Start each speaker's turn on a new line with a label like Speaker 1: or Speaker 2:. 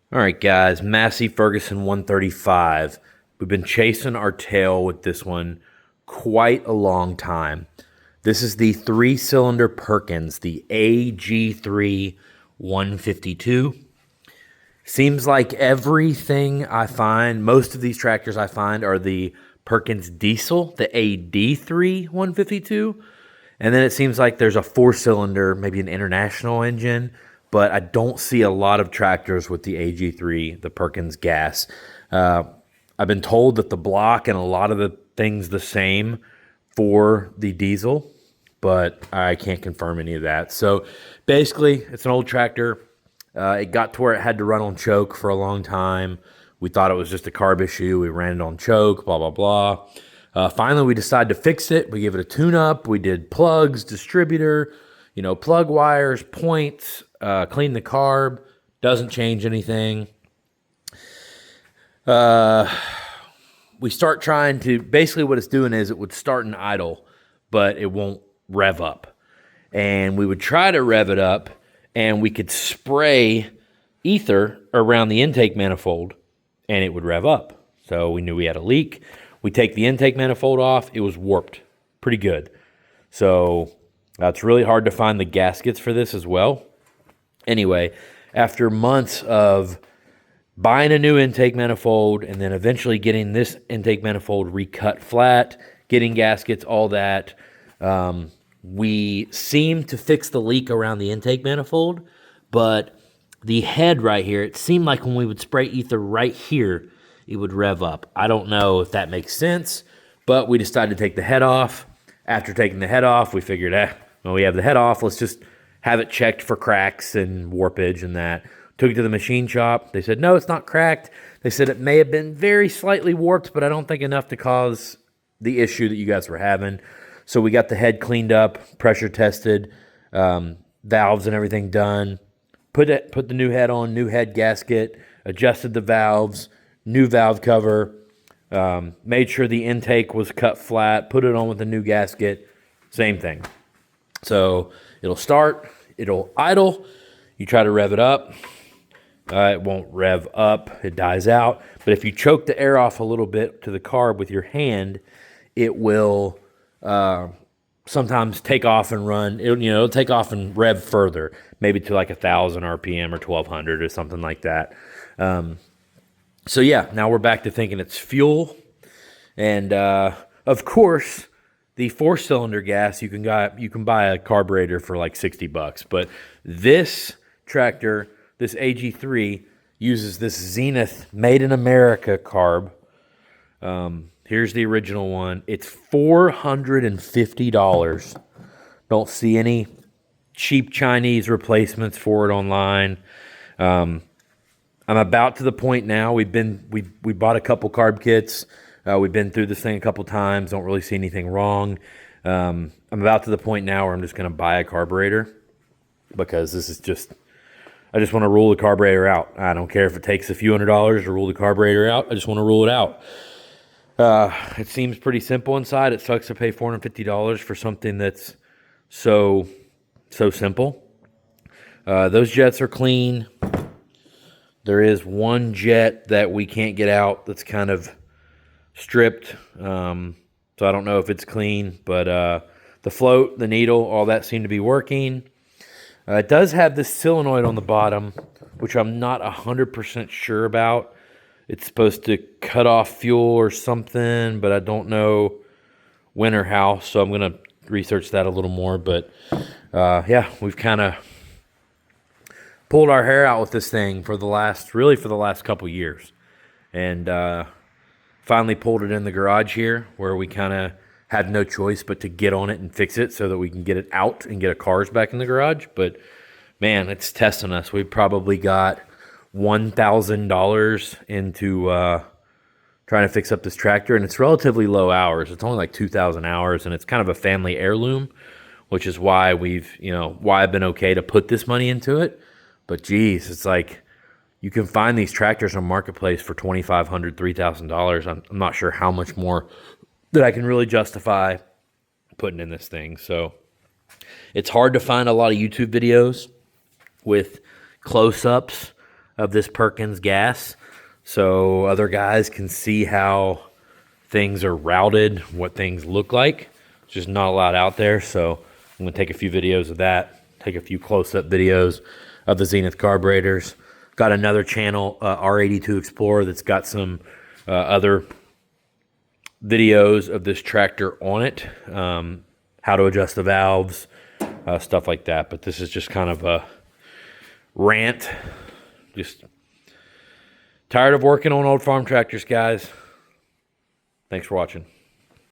Speaker 1: All right, guys, Massey Ferguson 135. We've been chasing our tail with this one quite a long time. This is the three-cylinder Perkins, the AG3.152. Seems like everything I find, most of these tractors I find are the Perkins diesel, the AD3.152. And then it seems like there's a four-cylinder, maybe an international engine, but I don't see a lot of tractors with the AG3, the Perkins gas. I've been told that the block and a lot of the things the same for the diesel, but I can't confirm any of that. So basically, it's an old tractor. It got to where it had to run on choke for a long time. We thought it was just a carb issue. We ran it on choke, blah, blah, blah. Finally, we decided to fix it. We gave it a tune-up. We did plugs, distributor, plug wires, points, clean the carb. Doesn't change anything. We start trying to, basically what it's doing is it would start and idle, but it won't rev up. And we would try to rev it up, and we could spray ether around the intake manifold, and it would rev up. So we knew we had a leak. We take the intake manifold off. It was warped pretty good. So it's really hard to find the gaskets for this as well. Anyway, after months of buying a new intake manifold and then eventually getting this intake manifold recut flat, getting gaskets, all that, we seemed to fix the leak around the intake manifold, but the head right here, it seemed like when we would spray ether right here, it would rev up. I don't know if that makes sense, but we decided to take the head off. After taking the head off, we figured, when we have the head off, let's just have it checked for cracks and warpage and that. Took it to the machine shop. They said, no, it's not cracked. They said it may have been very slightly warped, but I don't think enough to cause the issue that you guys were having. So we got the head cleaned up, pressure tested, valves and everything done. Put the new head on, new head gasket, adjusted the valves, new valve cover, made sure the intake was cut flat, put it on with a new gasket, same thing. So it'll start, it'll idle, you try to rev it up, it won't rev up, it dies out. But if you choke the air off a little bit to the carb with your hand, it will sometimes take off and run. It'll take off and rev further, maybe to like 1,000 RPM or 1,200 or something like that. So yeah, now we're back to thinking it's fuel. And of course, the four-cylinder gas, you can buy a carburetor for like $60. But this tractor, this AG3, uses this Zenith Made in America carb. Here's the original one. It's $450. Don't see any cheap Chinese replacements for it online. I'm about to the point now. We bought a couple carb kits. We've been through this thing a couple times. Don't really see anything wrong. I'm about to the point now where I'm just going to buy a carburetor because this is just, I just want to rule the carburetor out. I don't care if it takes a few $100s to rule the carburetor out. I just want to rule it out. It seems pretty simple inside. It sucks to pay $450 for something that's so simple. Those jets are clean. There is one jet that we can't get out that's kind of stripped. So I don't know if it's clean, but the float, the needle, all that seem to be working. It does have this solenoid on the bottom, which I'm not 100% sure about. It's supposed to cut off fuel or something, but I don't know when or how, so I'm going to research that a little more. But yeah, we've kind of pulled our hair out with this thing for the last couple years. And finally pulled it in the garage here where we kind of had no choice but to get on it and fix it so that we can get it out and get our cars back in the garage. But man, it's testing us. We've probably got $1,000 into trying to fix up this tractor, and it's relatively low hours. It's only like 2,000 hours, and it's kind of a family heirloom, which is why why I've been okay to put this money into it. But geez, it's like you can find these tractors on Marketplace for $2,500, $3,000. I'm not sure how much more that I can really justify putting in this thing. So it's hard to find a lot of YouTube videos with close-ups of this Perkins gas so other guys can see how things are routed, what things look like. It's just not a lot out there, so I'm going to take a few videos of that, take a few close-up videos of the Zenith carburetors. Got another channel, R82 Explorer, that's got some other videos of this tractor on it, how to adjust the valves, stuff like that. But this is just kind of a rant. Just tired of working on old farm tractors, guys. Thanks for watching.